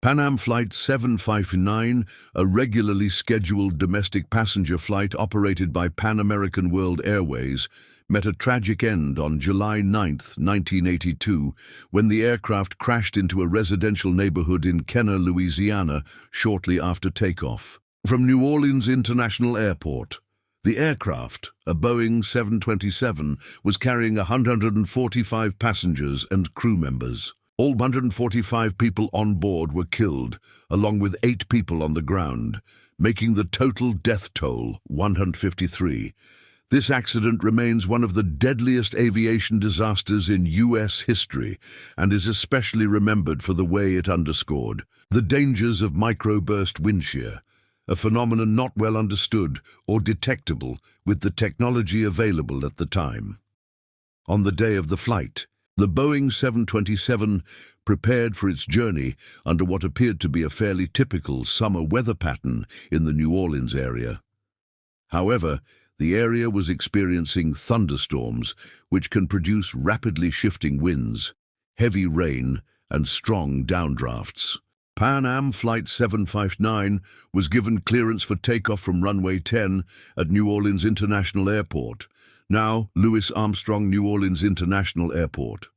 Pan Am Flight 759, a regularly scheduled domestic passenger flight operated by Pan American World Airways, met a tragic end on July 9, 1982, when the aircraft crashed into a residential neighborhood in Kenner, Louisiana, shortly after takeoff. From New Orleans International Airport, the aircraft, a Boeing 727, was carrying 145 passengers and crew members. All 145 people on board were killed, along with 8 people on the ground, making the total death toll 153. This accident remains one of the deadliest aviation disasters in U.S. history and is especially remembered for the way it underscored the dangers of microburst wind shear, a phenomenon not well understood or detectable with the technology available at the time. On the day of the flight, the Boeing 727 prepared for its journey under what appeared to be a fairly typical summer weather pattern in the New Orleans area. However, the area was experiencing thunderstorms, which can produce rapidly shifting winds, heavy rain, and strong downdrafts. Pan Am Flight 759 was given clearance for takeoff from runway 10 at New Orleans International Airport, now Louis Armstrong New Orleans International Airport.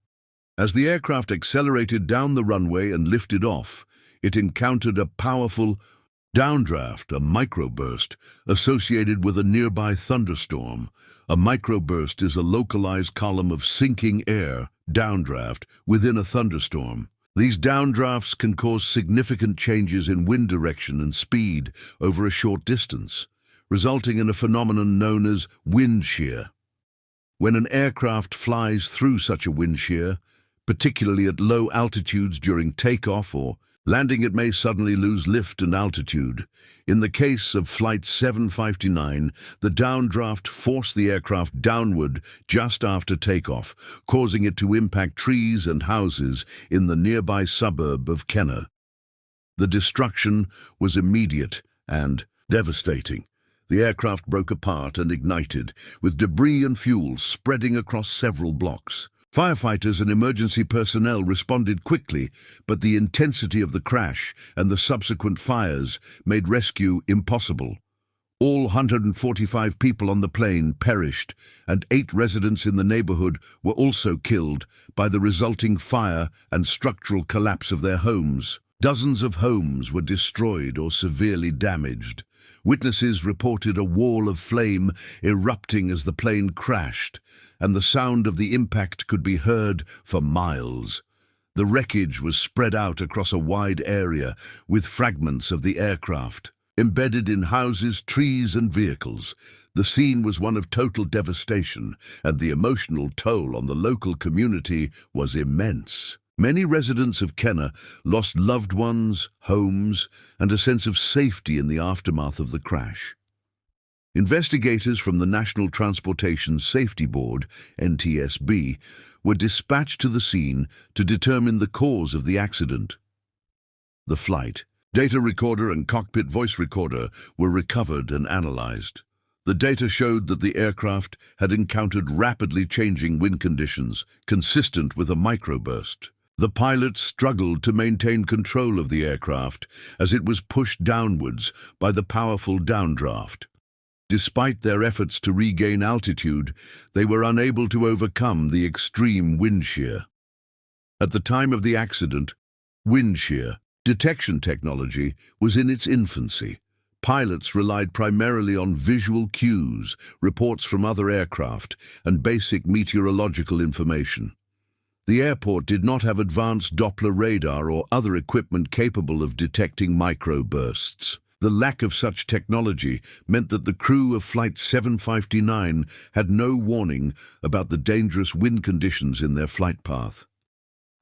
As the aircraft accelerated down the runway and lifted off, it encountered a powerful downdraft, a microburst, associated with a nearby thunderstorm. A microburst is a localized column of sinking air, downdraft, within a thunderstorm. These downdrafts can cause significant changes in wind direction and speed over a short distance, resulting in a phenomenon known as wind shear. When an aircraft flies through such a wind shear, particularly at low altitudes during takeoff or landing, it may suddenly lose lift and altitude. In the case of Flight 759, the downdraft forced the aircraft downward just after takeoff, causing it to impact trees and houses in the nearby suburb of Kenner. The destruction was immediate and devastating. The aircraft broke apart and ignited, with debris and fuel spreading across several blocks. Firefighters and emergency personnel responded quickly, but the intensity of the crash and the subsequent fires made rescue impossible. All 145 people on the plane perished, and 8 residents in the neighborhood were also killed by the resulting fire and structural collapse of their homes. Dozens of homes were destroyed or severely damaged. Witnesses reported a wall of flame erupting as the plane crashed, and the sound of the impact could be heard for miles. The wreckage was spread out across a wide area, with fragments of the aircraft embedded in houses, trees, and vehicles. The scene was one of total devastation, and the emotional toll on the local community was immense. Many residents of Kenner lost loved ones, homes, and a sense of safety in the aftermath of the crash. Investigators from the National Transportation Safety Board, NTSB, were dispatched to the scene to determine the cause of the accident. The flight, data recorder and cockpit voice recorder were recovered and analyzed. The data showed that the aircraft had encountered rapidly changing wind conditions, consistent with a microburst. The pilots struggled to maintain control of the aircraft as it was pushed downwards by the powerful downdraft. Despite their efforts to regain altitude, they were unable to overcome the extreme wind shear. At the time of the accident, wind shear detection technology was in its infancy. Pilots relied primarily on visual cues, reports from other aircraft, and basic meteorological information. The airport did not have advanced Doppler radar or other equipment capable of detecting microbursts. The lack of such technology meant that the crew of Flight 759 had no warning about the dangerous wind conditions in their flight path.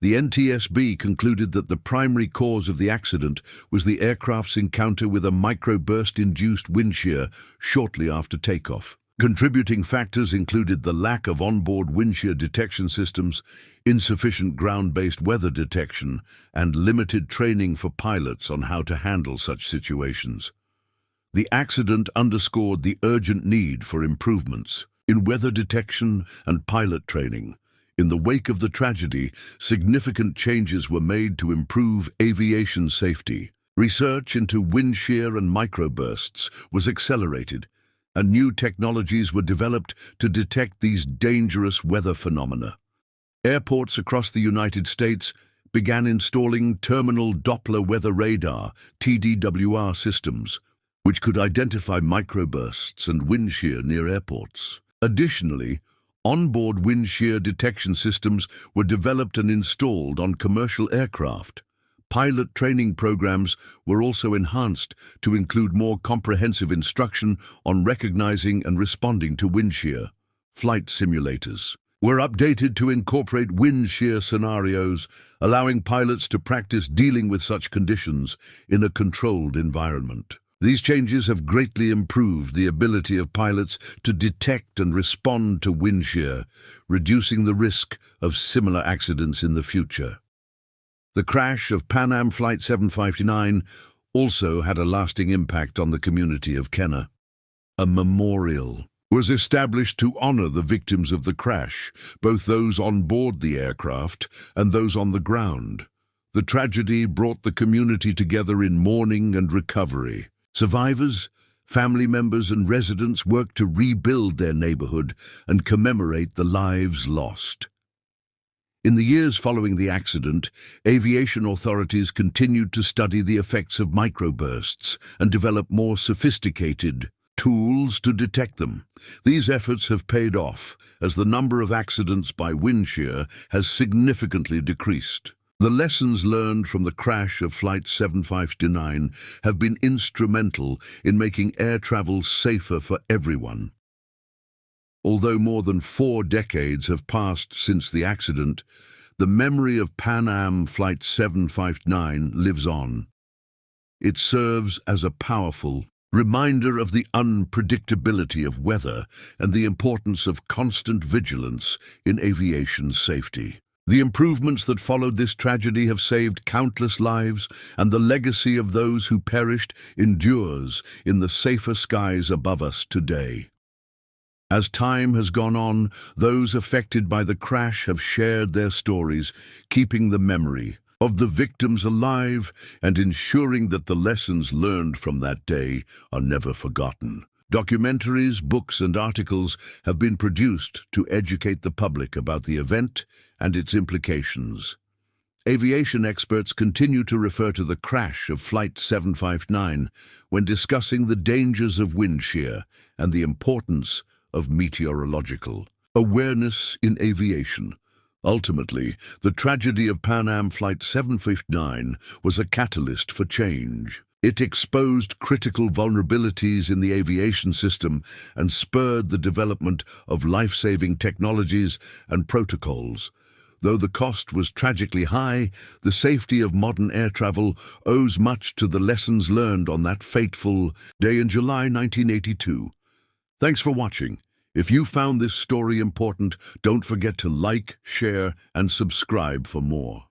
The NTSB concluded that the primary cause of the accident was the aircraft's encounter with a microburst-induced wind shear shortly after takeoff. Contributing factors included the lack of onboard wind shear detection systems, insufficient ground-based weather detection, and limited training for pilots on how to handle such situations. The accident underscored the urgent need for improvements in weather detection and pilot training. In the wake of the tragedy, significant changes were made to improve aviation safety. Research into wind shear and microbursts was accelerated, and new technologies were developed to detect these dangerous weather phenomena. Airports across the United States began installing terminal Doppler weather radar (TDWR) systems, which could identify microbursts and wind shear near airports. Additionally, onboard wind shear detection systems were developed and installed on commercial aircraft. Pilot training programs were also enhanced to include more comprehensive instruction on recognizing and responding to wind shear. Flight simulators were updated to incorporate wind shear scenarios, allowing pilots to practice dealing with such conditions in a controlled environment. These changes have greatly improved the ability of pilots to detect and respond to wind shear, reducing the risk of similar accidents in the future. The crash of Pan Am Flight 759 also had a lasting impact on the community of Kenner. A memorial was established to honor the victims of the crash, both those on board the aircraft and those on the ground. The tragedy brought the community together in mourning and recovery. Survivors, family members, and residents worked to rebuild their neighborhood and commemorate the lives lost. In the years following the accident, aviation authorities continued to study the effects of microbursts and develop more sophisticated tools to detect them. These efforts have paid off, as the number of accidents by wind shear has significantly decreased. The lessons learned from the crash of Flight 759 have been instrumental in making air travel safer for everyone. Although more than 4 decades have passed since the accident, the memory of Pan Am Flight 759 lives on. It serves as a powerful reminder of the unpredictability of weather and the importance of constant vigilance in aviation safety. The improvements that followed this tragedy have saved countless lives, and the legacy of those who perished endures in the safer skies above us today. As time has gone on, those affected by the crash have shared their stories, keeping the memory of the victims alive and ensuring that the lessons learned from that day are never forgotten. Documentaries, books, and articles have been produced to educate the public about the event and its implications. Aviation experts continue to refer to the crash of Flight 759 when discussing the dangers of wind shear and the importance of meteorological awareness in aviation. Ultimately, the tragedy of Pan Am Flight 759 was a catalyst for change. It exposed critical vulnerabilities in the aviation system and spurred the development of life-saving technologies and protocols. Though the cost was tragically high, the safety of modern air travel owes much to the lessons learned on that fateful day in July 1982. Thanks for watching. If you found this story important, don't forget to like, share, and subscribe for more.